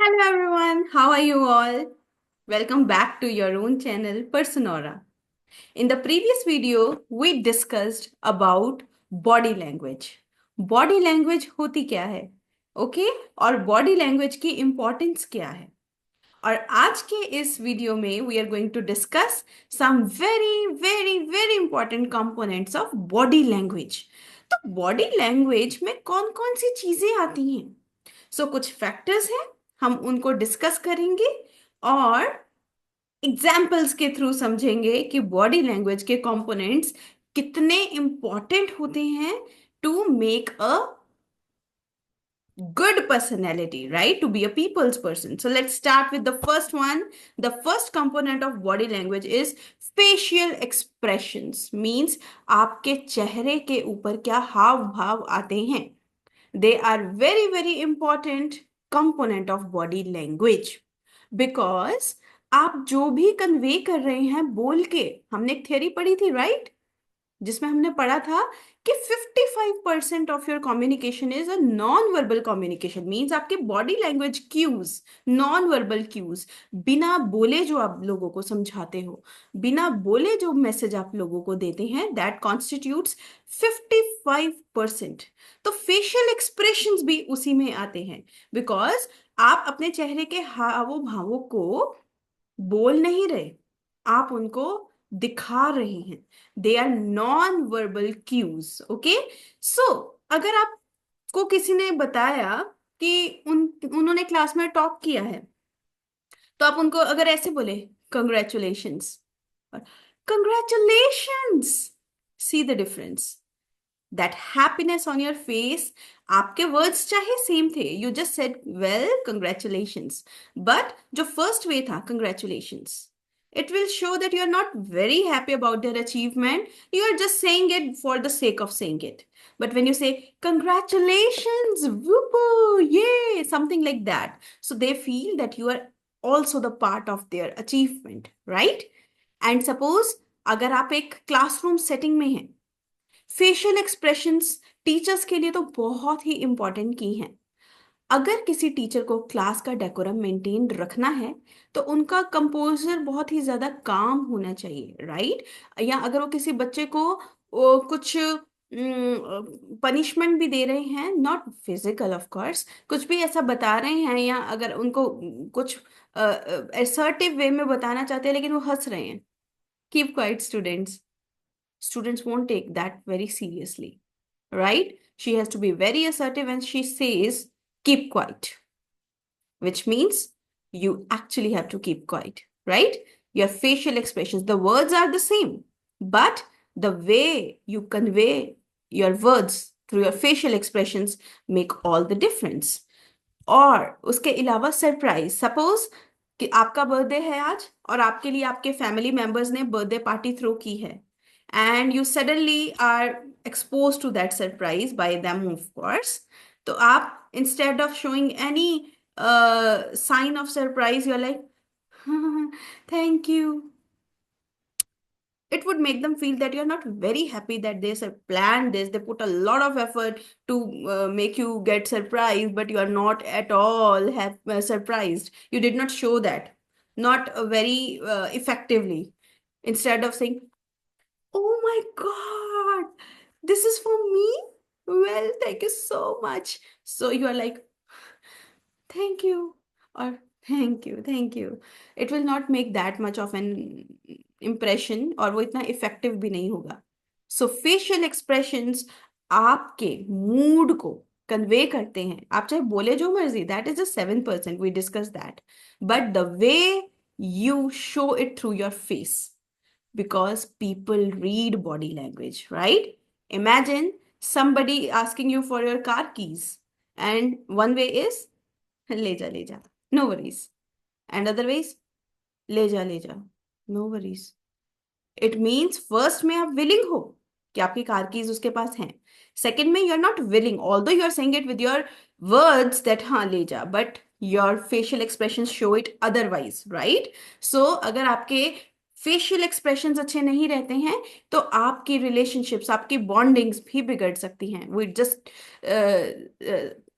Hello everyone, how are you all? Welcome back to your own channel Personora. In the previous video, we discussed about body language. Body language होती क्या है? Okay और body language की importance क्या है? और आज के इस वीडियो में we are going to discuss some very very very important components of body language. तो बॉडी लैंग्वेज में कौन कौन सी चीजें आती हैं? कुछ फैक्टर्स हैं, हम उनको डिस्कस करेंगे और एग्जाम्पल्स के थ्रू समझेंगे कि बॉडी लैंग्वेज के कंपोनेंट्स कितने इंपॉर्टेंट होते हैं to make a good personality, right? To be a people's person. So let's start with the first one. The first component of body language is facial expressions. Means आपके चेहरे के ऊपर क्या हाव भाव आते हैं. They are very very important component of body language because आप जो भी कन्वे कर रहे हैं बोल के, हमने एक थ्योरी पढ़ी थी राइट, जिसमें हमने पढ़ा था कि 55% of your communication is a non verbal communication. Means आपके body language cues, non verbal cues, बिना बोले जो आप लोगों को समझाते हो, बिना बोले जो मैसेज आप लोगों को देते हैं, दैट कॉन्स्टिट्यूट्स 55%। तो फेशियल एक्सप्रेशंस भी उसी में आते हैं बिकॉज आप अपने चेहरे के हावों भावों को बोल नहीं रहे, आप उनको दिखा रहे हैं। They are non verbal cues. Okay, so अगर आपको किसी ने बताया कि उन्होंने क्लास में टॉप किया है, तो आप उनको अगर ऐसे बोले congratulations, congratulations, see the difference, that happiness on your face. आपके वर्ड्स चाहे सेम थे, you just said well congratulations, but जो फर्स्ट वे था congratulations, it will show that you are not very happy about their achievement. You are just saying it for the sake of saying it. But when you say congratulations, whoopoo, yay, something like that, so they feel that you are also the part of their achievement, right? And suppose अगर आप एक classroom setting में हैं, facial expressions teachers के लिए तो बहुत ही important की हैं। अगर किसी टीचर को क्लास का डेकोरम मेंटेन रखना है तो उनका कंपोजर बहुत ही ज्यादा काम होना चाहिए, राइट? या अगर वो किसी बच्चे को कुछ पनिशमेंट भी दे रहे हैं, नॉट फिजिकल ऑफ कोर्स, कुछ भी ऐसा बता रहे हैं, या अगर उनको कुछ असर्टिव वे में बताना चाहते हैं लेकिन वो हंस रहे हैं, keep quiet students. Students won't take that very seriously, right? She has to be very assertive and she says, keep quiet, which means you actually have to keep quiet, right? Your facial expressions, the words are the same, but the way you convey your words through your facial expressions make all the difference. और उसके अलावा surprise, suppose कि आपका birthday है आज और आपके लिए आपके फैमिली मेंबर्स ने बर्थडे पार्टी थ्रो की है, and you suddenly are expose to that surprise by them of course. तो आप instead of showing any sign of surprise, you're like, thank you. It would make them feel that you're not very happy that they planned this. They put a lot of effort to make you get surprised, but you are not at all surprised. You did not show that, not very effectively. Instead of saying, oh my God, this is for me. Well, thank you so much. So you are like, thank you, or thank you. It will not make that much of an impression और वो इतना effective भी नहीं होगा। So facial expressions आपके mood को convey करते हैं, आप चाहे बोले जो मर्जी, that is the 7%, we discuss that, but the way you show it through your face, because people read body language, right? Imagine somebody asking you for your car keys, and one way is ले जा, no worries, and otherwise ले जा, no worries. It means first में आप willing हो कि आपकी car keys उसके पास हैं, सेकंड में you are not willing, although you are saying it with your words that हाँ ले जा, but your facial expression show it otherwise, right? So अगर आपके फेशियल एक्सप्रेशंस अच्छे नहीं रहते हैं तो आपकी रिलेशनशिप्स, आपकी बॉन्डिंग्स भी बिगड़ सकती हैं। We just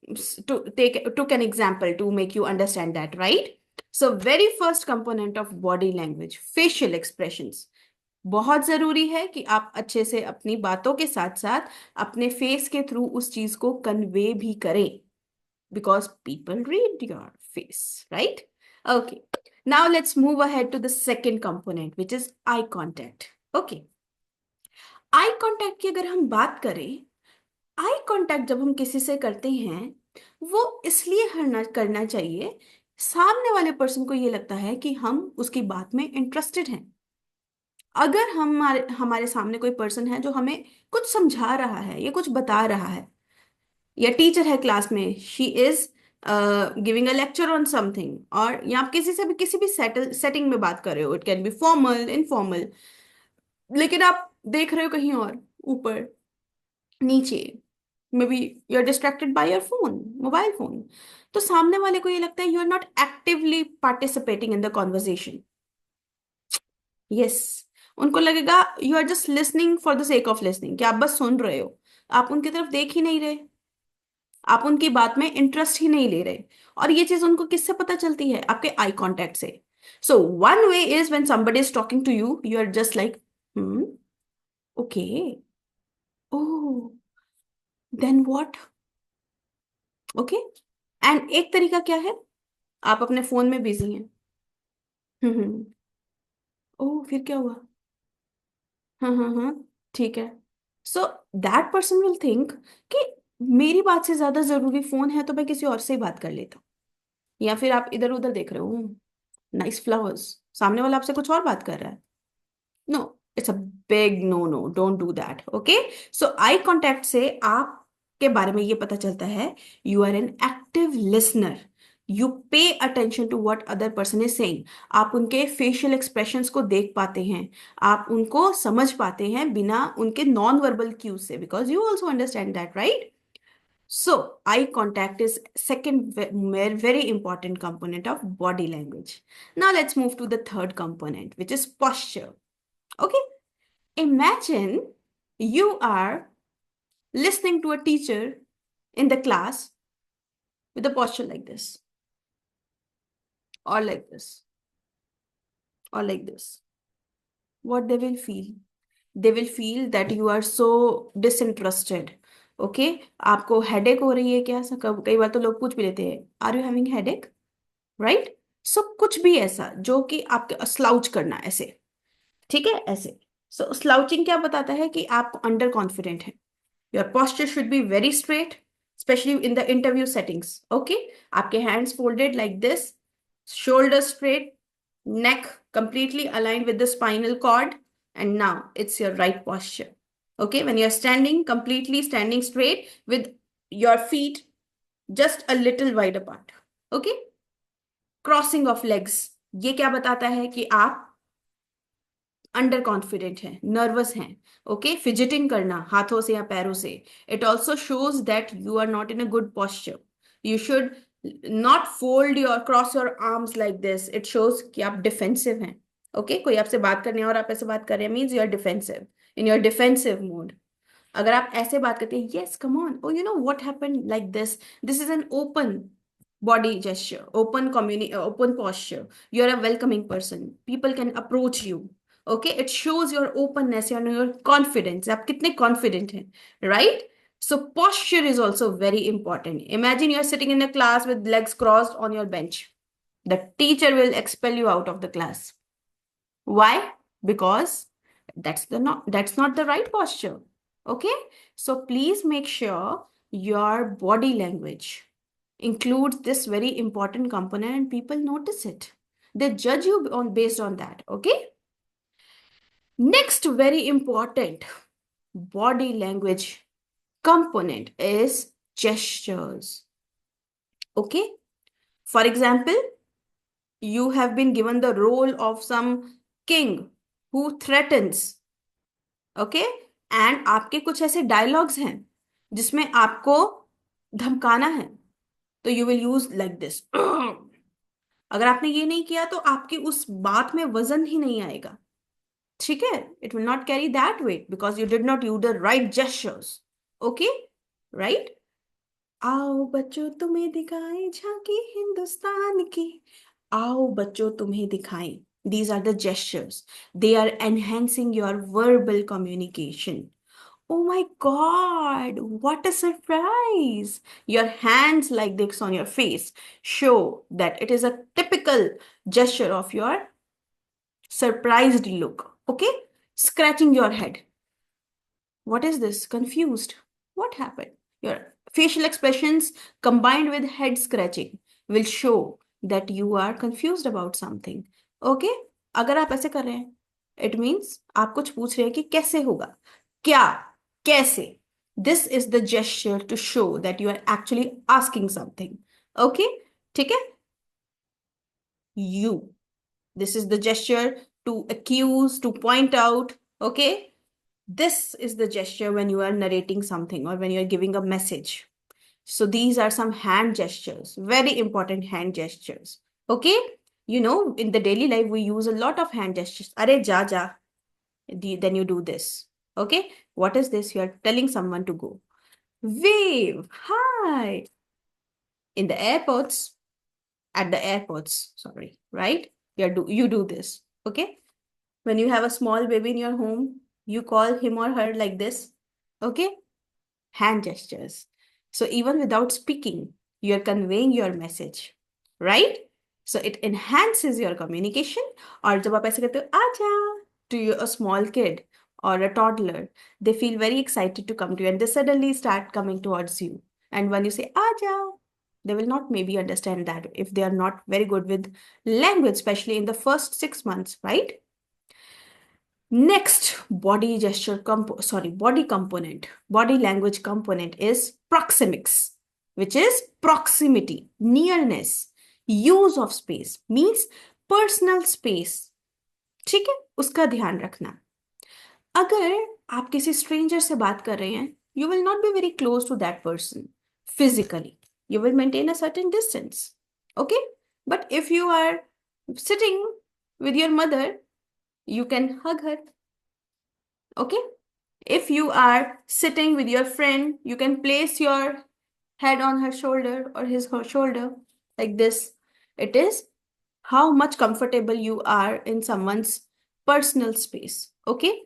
took an example to make you understand that, right? So very first component of body language, facial expressions. बहुत जरूरी है कि आप अच्छे से अपनी बातों के साथ साथ अपने फेस के थ्रू उस चीज को कन्वे भी करें, because people read your face, right? Okay, now let's move ahead to the second component, which is eye contact. Okay, eye contact की अगर हम बात करें, आई कांटेक्ट जब हम किसी से करते हैं, वो इसलिए करना चाहिए, सामने वाले पर्सन को ये लगता है कि हम उसकी बात में इंटरेस्टेड हैं। अगर हमारे हमारे सामने कोई पर्सन है जो हमें कुछ समझा रहा है या कुछ बता रहा है, या टीचर है क्लास में, she is giving a lecture on something, और या आप किसी से भी किसी भी सेटिंग में बात कर रहे हो, it can be formal informal, लेकिन आप देख रहे हो कहीं और, ऊपर नीचे, maybe you are distracted by your phone, mobile phone, तो सामने वाले को ये लगता है you are not actively participating in the conversation. Yes, उनको लगेगा you are just listening for the sake of listening, कि आप बस सुन रहे हो, आप उनकी तरफ देख ही नहीं रहे, आप उनकी बात में इंटरेस्ट ही नहीं ले रहे। और ये चीज उनको किससे पता चलती है? आपके आई कांटेक्ट से। So one way is when somebody is talking to you, you are just like, hmm, okay, oh, then what? Okay, and एक तरीका क्या है, आप अपने फोन में बिजी हैं। हम्म। ओह, फिर क्या हुआ? हाँ, ठीक है। So that person will think कि मेरी बात से ज्यादा जरूरी फोन है, तो मैं किसी और से ही बात कर लेता हूँ। या फिर आप इधर उधर देख रहे हो, नाइस फ्लावर्स, सामने वाला आपसे कुछ और बात कर रहा है। No, it's a big no no, don't do that. Okay, so eye contact से आपके बारे में ये पता चलता है, you are an active listener, you pay attention to what other person is saying. आप उनके फेशियल एक्सप्रेशंस को देख पाते हैं, आप उनको समझ पाते हैं बिना उनके नॉन वर्बल क्यूज से, because you also understand that, right? So, eye contact is second very important component of body language. Now let's move to the third component, which is posture. Okay, imagine you are listening to a teacher in the class with a posture like this, or like this, or like this. What they will feel? They will feel that you are so disinterested. Okay, आपको headache हो रही है क्या? कई बार तो लोग पूछ भी लेते हैं, are you having headache, right? So कुछ भी ऐसा जो कि आपके स्लाउच करना ऐसे, ठीक है, ऐसे। सो स्लाउचिंग क्या बताता है? कि आप अंडर कॉन्फिडेंट हैं। Your posture should be very straight, especially in the interview settings. Okay, आपके hands folded like this, shoulders straight, neck completely aligned with the spinal cord, and now it's your right posture. Okay, when you're standing, completely standing straight with your feet just a little wide apart. Okay, crossing of legs, ये क्या बताता है? कि आप under confident हैं, nervous हैं। Okay, fidgeting करना हाथों से या पैरों से, it also shows that you are not in a good posture. You should not fold your cross your arms like this, it shows कि आप डिफेंसिव हैं। ओके, कोई आपसे बात करने और आप ऐसे बात कर रहे हैं, means you are defensive, in your defensive mode. अगर आप ऐसे बात करते हैं, yes come on, oh you know what happened like this is an open body gesture, open posture, you're a welcoming person, people can approach you. Okay, it shows your openness and your confidence, आप कितने confident हैं, right? So posture is also very important. Imagine you're sitting in a class with legs crossed on your bench, the teacher will expel you out of the class. Why? Because that's not the right posture. Okay, so please make sure your body language includes this very important component and people notice it, they judge you on based on that. Okay, next very important body language component is gestures. Okay, for example, you have been given the role of some king who threatens. Okay, and आपके कुछ ऐसे dialogues हैं जिसमें आपको धमकाना है, तो you will use like this. अगर आपने ये नहीं किया तो आपकी उस बात में वजन ही नहीं आएगा, ठीक है? It will not carry that weight because you did not use the right gestures. Okay, right? आओ बच्चों तुम्हें दिखाएं झांकी हिंदुस्तान की, आओ बच्चों तुम्हें दिखाएं. These are the gestures. They are enhancing your verbal communication. Oh my God, what a surprise! Your hands like this on your face show that it is a typical gesture of your surprised look. Okay? Scratching your head. What is this? Confused. What happened? Your facial expressions combined with head scratching will show that you are confused about something. Okay? अगर आप ऐसे कर रहे हैं, it means आप कुछ पूछ रहे हैं कि कैसे होगा, क्या, कैसे. This is the gesture to show that you are actually asking something. Okay? ठीक है? You. This is the gesture to accuse, to point out. Okay? This is the gesture when you are narrating something or when you are giving a message. So these are some hand gestures, very important hand gestures. Okay? You know, in the daily life, we use a lot of hand gestures. Are ja ja. Then you do this. Okay? What is this? You are telling someone to go. Wave. Hi. In the airports, at the airports, sorry, right? You do this. Okay? When you have a small baby in your home, you call him or her like this. Okay? Hand gestures. So even without speaking, you're conveying your message, right? So it enhances your communication. और जब आप ऐसे कहते हो आजा to a small kid or a toddler, they feel very excited to come to you and they suddenly start coming towards you. And when you say aja, they will not maybe understand that if they are not very good with language, especially in the first 6 months, right? Next body gesture body component, body language component is proxemics, which is proximity, nearness, use of space, means personal space. ठीक है, उसका ध्यान रखना. अगर आप किसी stranger से बात कर रहे हैं, you will not be very close to that person physically. You will maintain a certain distance. Okay? But if you are sitting with your mother, you can hug her. Okay? If you are sitting with your friend, you can place your head on her shoulder or her shoulder like this. It is how much comfortable you are in someone's personal space. Okay?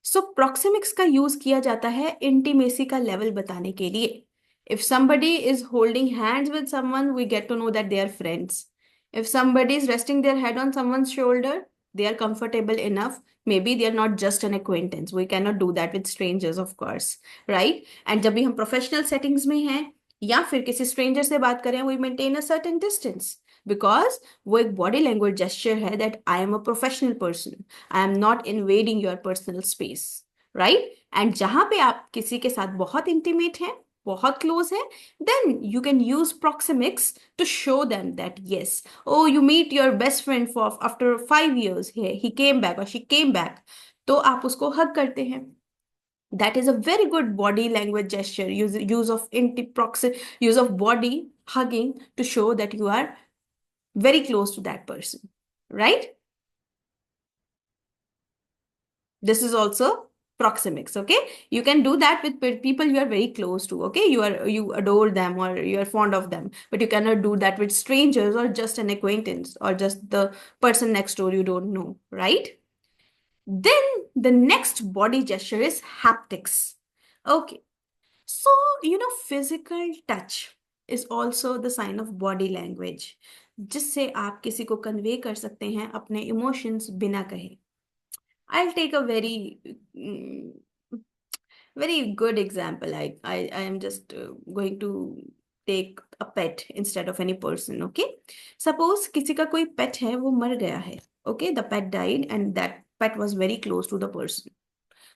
So proxemics का use किया जाता है intimacy का level बताने के लिए. If somebody is holding hands with someone, we get to know that they are friends. If somebody is resting their head on someone's shoulder, they are comfortable enough. Maybe they are not just an acquaintance. We cannot do that with strangers, of course, right? And जब भी हम professional settings में हैं या फिर किसी stranger से बात करें, we maintain a certain distance. Because वो एक body language gesture है that I am a professional person. I am not invading your personal space. Right? And जहाँ पे आप किसी के साथ बहुत intimate हैं, बहुत close है, then you can use proxemics to show them that yes, oh, you meet your best friend for after 5 years, he came back or she came back, तो आप उसको hug करते हैं. That is a very good body language gesture. Use of body hugging to show that you are very close to that person, right? This is also proxemics. Okay, you can do that with people you are very close to. Okay, you adore them or you are fond of them, but you cannot do that with strangers or just an acquaintance or just the person next door you don't know, right? Then the next body gesture is haptics. Okay, so physical touch is also the sign of body language, जिससे आप किसी को convey कर सकते हैं अपने emotions बिना कहे. I'll take a very good example. I am just going to take a pet instead of any person. Okay, suppose किसी का कोई pet है, वो मर गया है. Okay, the pet died and that pet was very close to the person.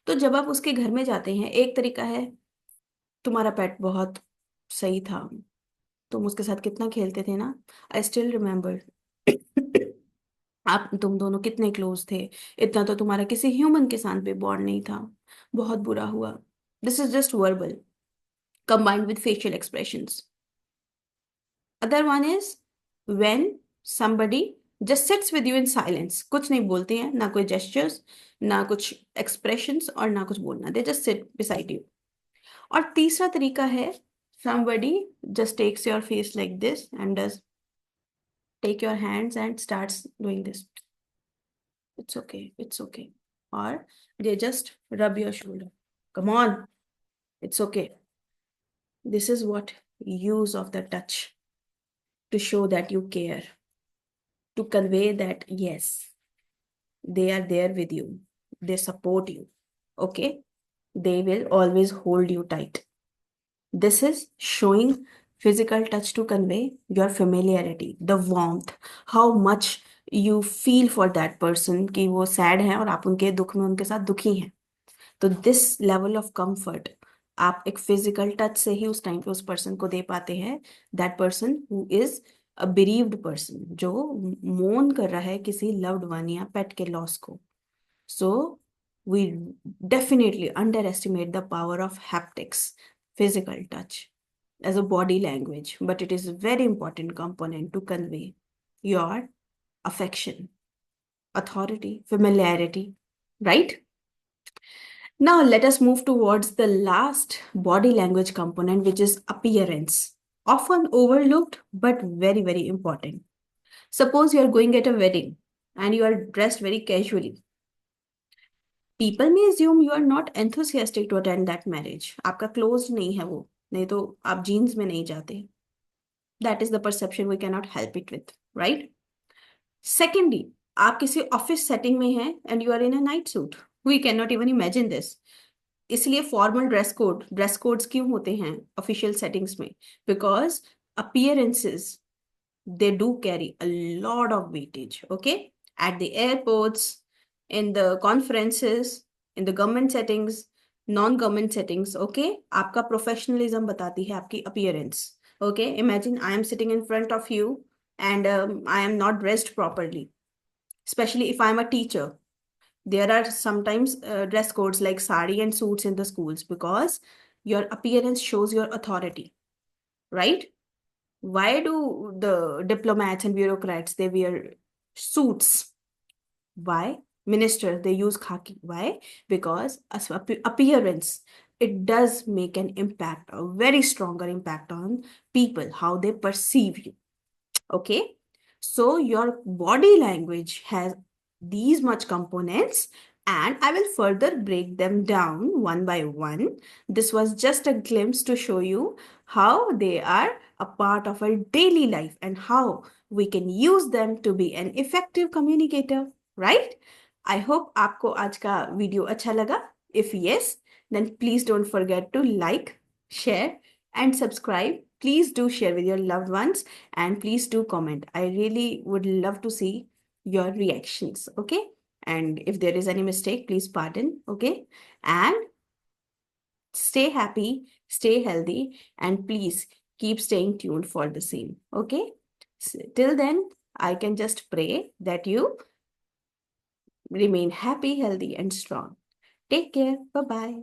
तो जब आप उसके घर में जाते हैं, एक तरीका है, तुम्हारा पेट बहुत सही था, तुम उसके साथ कितना खेलते थे ना, आई स्टिल रिमेम्बर. आप तुम दोनों कितने क्लोज थे, इतना तो तुम्हारा किसी ह्यूमन के साथ भी बॉन्ड नहीं था, बहुत बुरा हुआ. This is just verbal combined with facial expressions. Other one is when somebody just sits with you in silence, कुछ नहीं बोलते हैं, ना कोई gestures, ना कुछ expressions और ना कुछ बोलना, they just sit beside you. और तीसरा तरीका है Somebody just takes your face like this and does take your hands and starts doing this. It's okay, it's okay. Or they just rub your shoulder. Come on, it's okay. This is what use of the touch to show that you care, to convey that yes, they are there with you, they support you. Okay, they will always hold you tight. This is showing physical touch to convey your familiarity, the warmth, how much you feel for that person कि वो sad है और आप उनके दुख में उनके साथ दुखी हैं. तो दिस लेवल ऑफ कंफर्ट आप एक फिजिकल टच से ही उस टाइम पे उस पर्सन को दे पाते हैं. That person who is a bereaved person, जो मोन कर रहा है किसी लव्ड वन या पेट के लॉस को. सो we definitely underestimate the power of haptics, physical touch, as a body language, but it is a very important component to convey your affection, authority, familiarity, right? Now, let us move towards the last body language component, which is appearance. Often overlooked, but very, very important. Suppose you are going at a wedding and you are dressed very casually. People may assume you are not enthusiastic to attend that marriage. आपका closed नहीं है वो, नहीं तो आप jeans में नहीं जाते. That is the perception we cannot help it with, right? Secondly, आप किसी office setting में हैं and you are in a night suit. We cannot even imagine this. इसलिए फॉर्मल ड्रेस कोड्स क्यों होते हैं ऑफिशियल सेटिंग्स में? Because appearances, they do carry a lot of weightage. Okay, at the airports, in the conferences, in the government settings, non government settings. Okay, आपका professionalism बताती है आपकी appearance. Okay, imagine I am sitting in front of you and I am not dressed properly, especially if I'm a teacher. There are sometimes dress codes like sari and suits in the schools because your appearance shows your authority, right? Why do the diplomats and bureaucrats, they wear suits? Why? Ministers, they use khaki. Why? Because appearance, it does make an impact, a very stronger impact on people, how they perceive you. Okay, so your body language has these much components, and I will further break them down one by one. This was just a glimpse to show you how they are a part of our daily life and how we can use them to be an effective communicator, right? I hope आपको आज का video अच्छा लगा. If yes, then please don't forget to like, share, and subscribe. Please do share with your loved ones and please do comment. I really would love to see your reactions. Okay. And if there is any mistake, please pardon. Okay. And stay happy, stay healthy, and please keep staying tuned for the same. Okay. Till then, I can just pray that you remain happy, healthy, and strong. Take care. Bye bye.